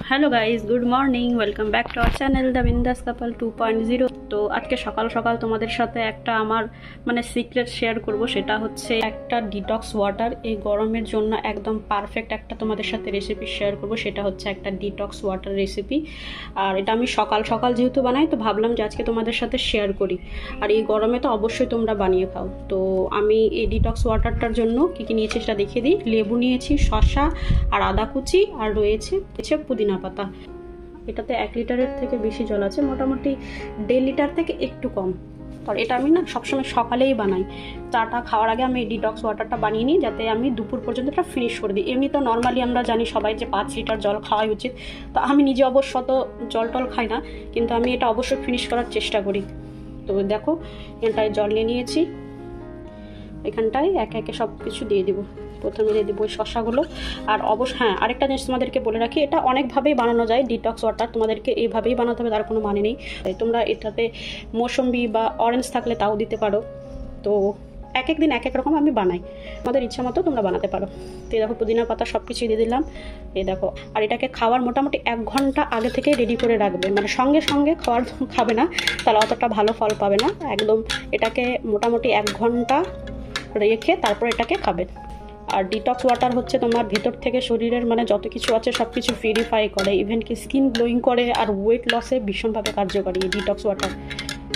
Hello guys, good morning, welcome back to our channel the বিন্দাস কাপল 2.0। তো আজকে সকাল সকাল তোমাদের সাথে একটা আমার সিক্রেট শেয়ার করব। সেটা হচ্ছে একটা ডিটক্স ওয়াটার। এই গরমের জন্য একদম পারফেক্ট একটা তোমাদের সাথে রেসিপি শেয়ার করব। সেটা হচ্ছে একটা ডিটক্স ওয়াটার রেসিপি। আর এটা আমি সকাল সকাল যেহেতু বানাই, তো ভাবলাম যে আজকে তোমাদের সাথে শেয়ার করি। আর এই গরমে তো অবশ্যই তোমরা বানিয়ে খাও। তো আমি এই ডিটক্স ওয়াটারটার জন্য কী কী নিয়েছি সেটা দেখিয়ে দিই। লেবু নিয়েছি, শসা আর আদা কুচি, আর রয়েছে পুদিনা পাতা। এটাতে 1 লিটারের থেকে বেশি জল আছে, মোটামুটি 1.5 লিটার থেকে একটু কম। আর এটা আমি সবসময় সকালেই বানাই। চাটা খাওয়ার আগে আমি এই ডিটক্স ওয়াটারটা বানিয়ে নিই, যাতে আমি দুপুর পর্যন্ত এটা ফিনিশ করে দিই। এমনি তো নর্মালি আমরা জানি সবাই যে 5 লিটার জল খাওয়াই উচিত। তো আমি নিজে অবশ্য তো জল টল খাই না, কিন্তু আমি এটা অবশ্যই ফিনিশ করার চেষ্টা করি। তো দেখো, এখানটায় জল নিয়ে নিয়েছি। এখানটায় একে একে সব কিছু দিয়ে দিব। প্রথমে দিয়ে দেবো শসাগুলো। আর হ্যাঁ, আরেকটা জিনিস তোমাদেরকে বলে রাখি, এটা অনেকভাবেই বানানো যায় ডিটক্স ওয়াটার। তোমাদেরকে এইভাবেই বানাতে হবে, তার কোনো মানে নেই। তোমরা এটাতে মৌসম্বি বা অরেঞ্জ থাকলে তাও দিতে পারো। তো এক এক দিন এক এক রকম আমি বানাই, তোমাদের ইচ্ছা মতো তোমরা বানাতে পারো। তো এই দেখো, পুদিনা পাতা সব কিছুই দিয়ে দিলাম। এই দেখো, আর এটাকে খাওয়ার মোটামুটি 1 ঘন্টা আগে থেকে রেডি করে রাখবে। সঙ্গে সঙ্গে খাবে না, তাহলে অতটা ভালো ফল পাবে না। একদম এটাকে মোটামুটি 1 ঘন্টা রেখে তারপর এটাকে খাবে। আর ডিটক্স ওয়াটার হচ্ছে তোমার ভেতর থেকে শরীরের যত কিছু আছে সব কিছু পিউরিফাই করে, ইভেন কি স্কিন গ্লোয়িং করে, আর ওয়েট লসে ভীষণভাবে কার্যকরী এই ডিটক্স ওয়াটার।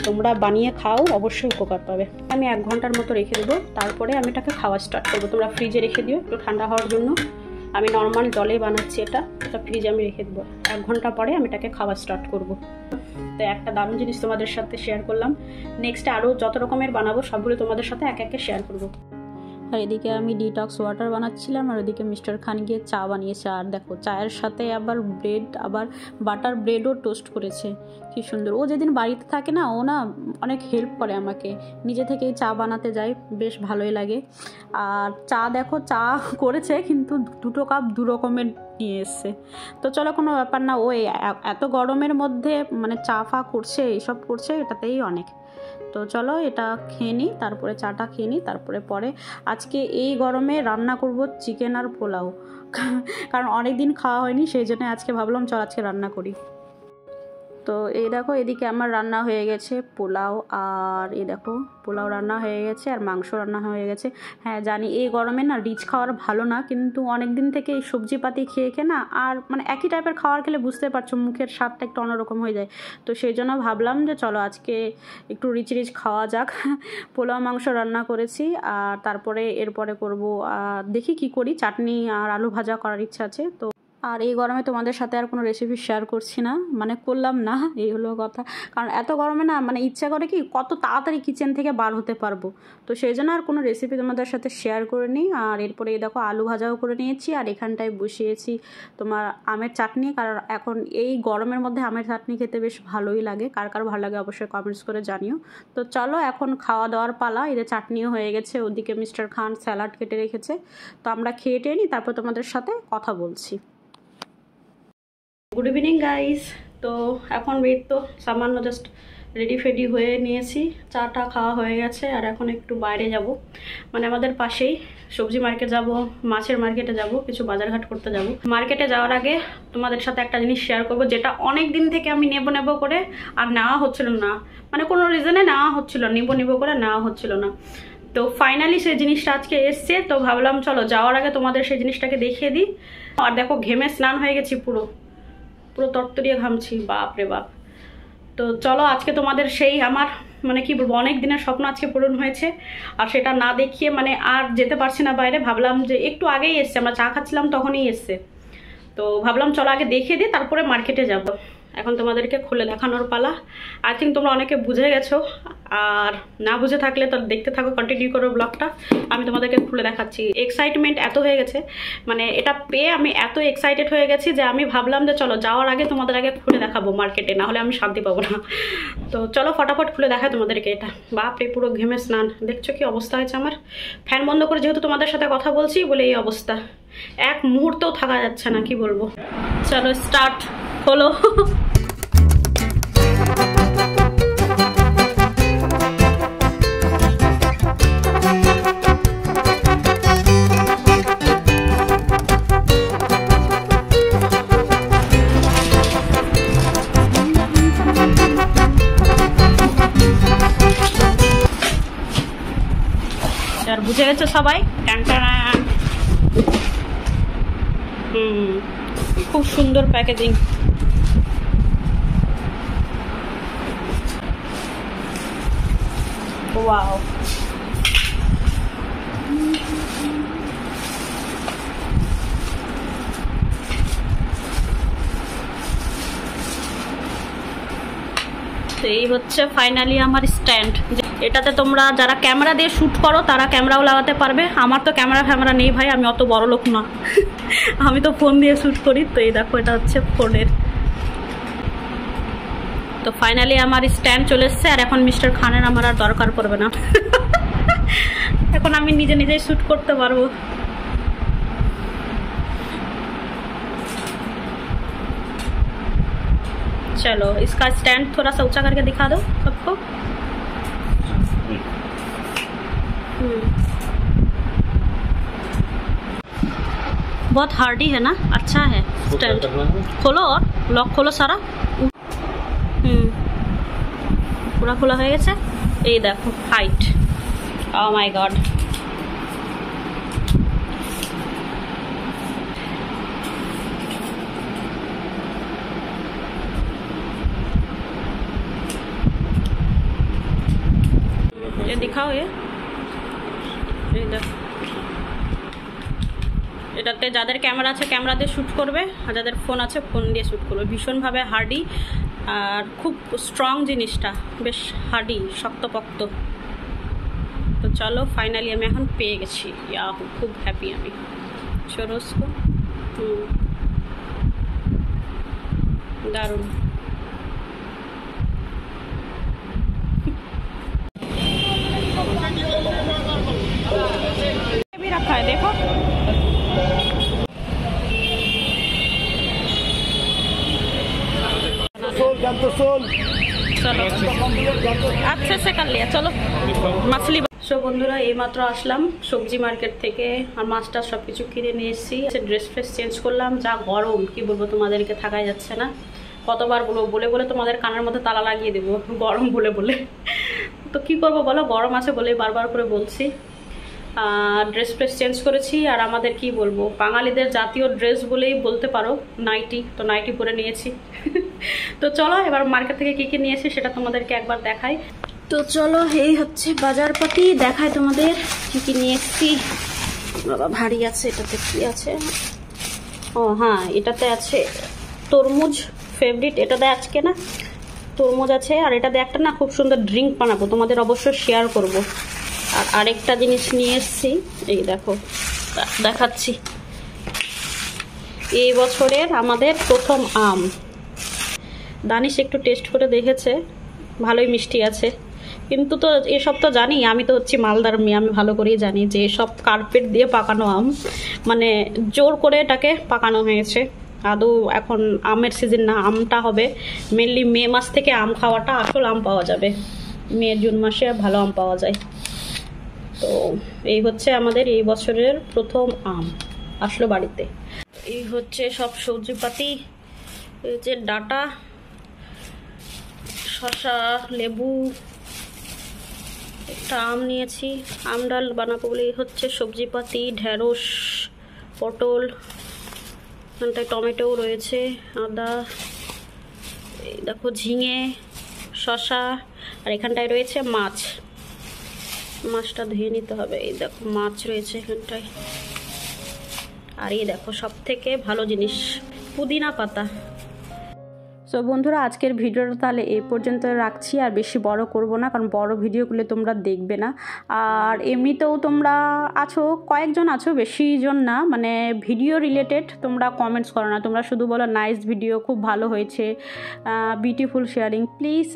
তোমরা বানিয়ে খাও, অবশ্যই উপকার পাবে। আমি 1 ঘন্টার মতো রেখে দেবো, তারপরে আমি এটাকে খাওয়া স্টার্ট করবো। তোমরা ফ্রিজে রেখে দিও একটু ঠান্ডা হওয়ার জন্য। আমি নর্মাল জলে বানাচ্ছি এটা ফ্রিজে আমি রেখে দেবো। 1 ঘন্টা পরে আমি এটাকে খাওয়া স্টার্ট করবো। তো একটা দারুণ জিনিস তোমাদের সাথে শেয়ার করলাম। নেক্সটে আরও যত রকমের বানাবো সবগুলো তোমাদের সাথে এক একে শেয়ার করবো। আর এদিকে আমি ডিটক্স ওয়াটার বানাচ্ছিলাম, আর ওদিকে মিস্টার খান গিয়ে চা বানিয়েছে। আর দেখো, চায়ের সাথে আবার ব্রেড, আবার বাটার ব্রেডও টোস্ট করেছে। কি সুন্দর! ও যেদিন বাড়িতে থাকে না, ও অনেক হেল্প করে আমাকে। নিজে থেকেই চা বানাতে যায়, বেশ ভালোই লাগে। আর চা দেখো, চা করেছে কিন্তু 2 কাপ 2 রকমের নিয়ে এসছে। তো চলো, কোনো ব্যাপার না। ও এত গরমের মধ্যে চা ফা করছে, এইসব করছে, এটাতেই অনেক। তো চলো এটা খেয়ে নিই, তারপরে চাটা খেয়ে নিই, তারপরে আজকে এই গরমে রান্না করব চিকেন আর পোলাও। কারণ অনেক দিন খাওয়া হয়নি, সেই জন্য আজকে ভাবলাম চল আজকে রান্না করি। তো এই দেখো, এদিকে আমার রান্না হয়ে গেছে পোলাও। আর এই দেখো, পোলাও রান্না হয়ে গেছে আর মাংস রান্না হয়ে গেছে। হ্যাঁ জানি এই গরমে রিচ খাওয়ার ভালো না, কিন্তু অনেক দিন থেকে এই সবজিপাতি খেয়ে না, আর একই টাইপের খাবার খেলে বুঝতে পারছো মুখের স্বাদটা একটু অন্যরকম হয়ে যায়। তো সেই জন্য ভাবলাম যে চলো আজকে একটু রিচ খাওয়া যাক। পোলাও মাংস রান্না করেছি, আর তারপরে এরপরে করব দেখি কি করি, চাটনি আর আলু ভাজা করার ইচ্ছা আছে। তো আর এই গরমে তোমাদের সাথে আর কোনো রেসিপি শেয়ার করছি না, করলাম না, এই হলো কথা। কারণ এত গরমে না ইচ্ছা করে কি কত তাড়াতাড়ি কিচেন থেকে বার হতে পারবো। তো সেই জন্য আর কোনো রেসিপি তোমাদের সাথে শেয়ার করে নিই। আর এরপরে এই দেখো, আলু ভাজাও করে নিয়েছি, আর এখানটায় বসিয়েছি তোমার আমের চাটনি। কারণ এখন এই গরমের মধ্যে আমের চাটনি খেতে বেশ ভালোই লাগে। কার ভালো লাগে অবশ্যই কমেন্টস করে জানিও। তো চলো এখন খাওয়া দাওয়ার পালা। এদের চাটনিও হয়ে গেছে, ওদিকে মিস্টার খান স্যালাড কেটে রেখেছে। তো আমরা খেয়ে টেয়ে নিই, তারপর তোমাদের সাথে কথা বলছি। Good evening guys. তো এখন তো সামান্য জাস্ট রেডি ফেডি হয়ে নিয়েছি, চাটা খাওয়া হয়ে গেছে। আর এখন একটু বাইরে যাব, আমাদের পাশেই সবজি মার্কেট যাব, মাছের মার্কেটে যাব, কিছু বাজারঘাট করতে যাব। মার্কেটে যাওয়ার আগে তোমাদের সাথে একটা জিনিস শেয়ার করব, যেটা অনেক দিন থেকে আমি নেব করে আর নেওয়া হচ্ছিল না। কোনো রিজনে নেওয়া হচ্ছিল, নেব করে নেওয়া হচ্ছিল না। তো ফাইনালি সেই জিনিসটা আজকে এসছে। তো ভাবলাম চলো যাওয়ার আগে তোমাদের সেই জিনিসটাকে দেখিয়ে দিই। আর দেখো, ঘেমে স্নান হয়ে গেছি, পুরো তরতরিয়ে ঘামছি, বাপ রে বাপ। তো চলো আজকে তোমাদের সেই আমার কি বলবো, অনেক দিনের স্বপ্ন আজকে পূরণ হয়েছে। আর সেটা না দেখিয়ে আর যেতে পারছি না বাইরে। ভাবলাম যে একটু আগেই এসছে, আমরা চা খাচ্ছিলাম তখনই এসছে। তো ভাবলাম চলো আগে দেখিয়ে দিই, তারপরে মার্কেটে যাব। এখন তোমাদেরকে খুলে দেখানোর পালা। আই থিঙ্ক তোমরা অনেকে বুঝে গেছো, আর না বুঝে থাকলে তো দেখতে থাকো, কন্টিনিউ করো ব্লগটা। আমি তোমাদেরকে খুলে দেখাচ্ছি। এক্সাইটমেন্ট এত হয়ে গেছে, এটা পেয়ে আমি এত এক্সাইটেড হয়ে গেছি যে আমি ভাবলাম যে চলো যাওয়ার আগে তোমাদের আগে খুলে দেখাবো মার্কেটে, না হলে আমি শান্তি পাবো না। তো চলো ফটাফট খুলে দেখায় তোমাদেরকে। এটা বাপরে, পুরো ঘেমে স্নান। দেখছো কি অবস্থা হয়েছে আমার। ফ্যান বন্ধ করে যেহেতু তোমাদের সাথে কথা বলছি বলে এই অবস্থা, এক মুহূর্তেও থাকা যাচ্ছে না, কি বলবো। চলো স্টার্ট হলো। আর বুঝে গেছে সবাই। খুব সুন্দর প্যাকেজিং। ওয়াও, তো এই হচ্ছে ফাইনালি আমার স্ট্যান্ড। এটাতে তোমরা যারা ক্যামেরা দিয়ে শ্যুট করো তারা ক্যামেরাও লাগাতে পারবে। আমার তো ক্যামেরা নেই ভাই, আমি অত বড় লোক না। আমি তো ফোন দিয়ে শ্যুট করি। তো এই দেখো, এটা হচ্ছে ফোনের। তো ফাইনালি আমার স্ট্যান্ড চলে এসছে। আর এখন মিস্টার খানের আমার আর দরকার পড়বে না। এখন আমি নিজে নিজেই শ্যুট করতে পারবো। चलो इसका स्टैंड थोड़ा सा ऊंचा करके दिखा दो सबको। बहुत हार्डी है ना, अच्छा है स्टैंड। खोलो और लॉक खोलो सारा। पूरा खोला हो गया। ये देखो हाइट, ओह माय गॉड। ये दिखाओ, ये এটাতে যাদের ক্যামেরা আছে ক্যামেরা দিয়ে শ্যুট করবে, আর যাদের ফোন আছে ফোন দিয়ে শ্যুট করবে। ভীষণভাবে হার্ডি আর খুব স্ট্রং জিনিসটা, বেশ হার্ডি, শক্তপোক্ত। তো চলো ফাইনালি আমি এখন পেয়ে গেছি। ইয়াহু, খুব হ্যাপি আমি। চরস্কো দারুণ। भी रखा है देखो। चलो अच्छे से कर लिया। चलो মাছলি। সো বন্ধুরা, এইমাত্র আসলাম সবজি মার্কেট থেকে, আর মাছটা সব কিছু কিনে নিয়ে এসেছি। ড্রেস ফ্রেস চেঞ্জ করলাম। যা গরম কি বলবো তোমাদেরকে, থাকাই যাচ্ছে না। কতবার বলে বলে তোমাদের কানের মধ্যে তালা লাগিয়ে দেবো, গরম বলে বলে। তো কি করবো বলো, গরম আছে বলে বারবার করে বলছি। ড্রেস ফ্রেস চেঞ্জ করেছি। আর আমাদের কি বলবো, বাঙালিদের জাতীয় ড্রেস বলেই বলতে পারো নাইটি। তো নাইটি পরে নিয়েছি। তো চলো এবার মার্কেট থেকে কি কি নিয়েছি সেটা তোমাদেরকে একবার দেখাই। তো চলো, এই হচ্ছে বাজারপাতি, দেখায় তোমাদের কি কি নিয়ে এসেছি। বাবা ভারী আছে। এটাতে কি আছে? ও হ্যাঁ, এটাতে আছে তরমুজ, ফেভারিট। এটাতে আজকে না তরমুজ আছে। আর এটাতে একটা না খুব সুন্দর ড্রিঙ্ক বানাবো, তোমাদের অবশ্যই শেয়ার করব। আর আরেকটা জিনিস নিয়ে এসেছি, এই দেখো দেখাচ্ছি। এই বছরের আমাদের প্রথম আম। দানিশ একটু টেস্ট করে দেখেছে, ভালোই মিষ্টি আছে। কিন্তু তো এসব তো জানি, আমি তো হচ্ছি মালদার মেয়ে, আমি ভালো করেই জানি যে সব কার্পেট দিয়ে পাকানো আম, মানে জোর করে এটাকে পাকানো হয়েছে। আদৌ এখন আমের সিজন না, আমটা হবে মেনলি মে মাস থেকে। আম খাওয়াটা, আসল আম পাওয়া যাবে মে জুন মাসে, ভালো আম পাওয়া যায়। তো এই হচ্ছে আমাদের এই বছরের প্রথম আম আসলো বাড়িতে। এই হচ্ছে সব সবজিপাতি, এই যে ডাটা, শসা, লেবু, একটা আম নিয়েছি, আম ডাল বানাবো বলে। এই হচ্ছে সবজিপাতি, ঢেঁড়স, পটল, এখানটায় টমেটোও রয়েছে, আদা, এই দেখো ঝিঙে, শসা, আর এখানটায় রয়েছে মাছ। মাছটা ধুয়ে নিতে হবে। এই দেখো মাছ রয়েছে এখানটায়। আর এই দেখো সব থেকে ভালো জিনিস, পুদিনা পাতা। সো বন্ধুরা, আজকের ভিডিওটা তাহলে এই পর্যন্ত রাখছি। আর বেশি বড় করব না, কারণ বড় ভিডিওগুলো তোমরা দেখবে না। আর এমনিতেও তোমরা আছো, কয়েকজন আছো, বেশি জন না, মানে ভিডিও রিলেটেড তোমরা কমেন্টস করো না। তোমরা শুধু বলো নাইস ভিডিও, খুব ভালো হয়েছে, বিউটিফুল শেয়ারিং। প্লিজ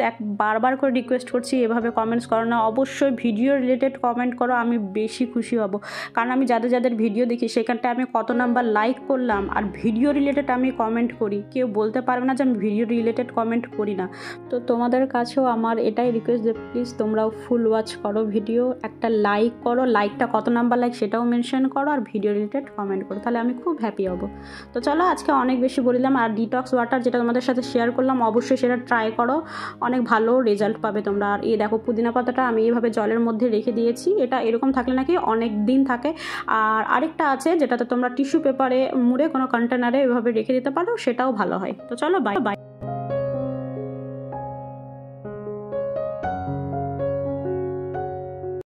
বারবার করে রিকোয়েস্ট করছি, এভাবে কমেন্টস করো না। অবশ্যই ভিডিও রিলেটেড কমেন্ট করো, আমি বেশি খুশি হব। কারণ আমি যাদের যাদের ভিডিও দেখি সেখানটায় আমি কত নাম্বার লাইক করলাম, আর ভিডিও রিলেটেড আমি কমেন্ট করি, কেউ বলতে পারবে না যে আমি ভিডিও ভিডিও রিলেটেড কমেন্ট করি না। তো তোমাদের কাছেও আমার এটাই রিকোয়েস্ট যে প্লিজ তোমরাও ফুল ওয়াচ করো ভিডিও, একটা লাইক করো, লাইকটা কত নাম্বার লাইক সেটাও মেনশন করো, আর ভিডিও রিলেটেড কমেন্ট করো, তাহলে আমি খুব হ্যাপি হব। তো চলো আজকে অনেক বেশি বললাম। আর ডিটক্স ওয়াটার যেটা তোমাদের সাথে শেয়ার করলাম, অবশ্যই সেটা ট্রাই করো, অনেক ভালো রেজাল্ট পাবে তোমরা। আর এই দেখো পুদিনা পাতাটা আমি এইভাবে জলের মধ্যে রেখে দিয়েছি, এটা এরকম থাকলে নাকি অনেক দিন থাকে। আর আরেকটা আছে যেটাতে তোমরা টিস্যু পেপারে মুড়ে কোনো কন্টেনারে এভাবে রেখে দিতে পারো, সেটাও ভালো হয়। তো চলো বাই বাই।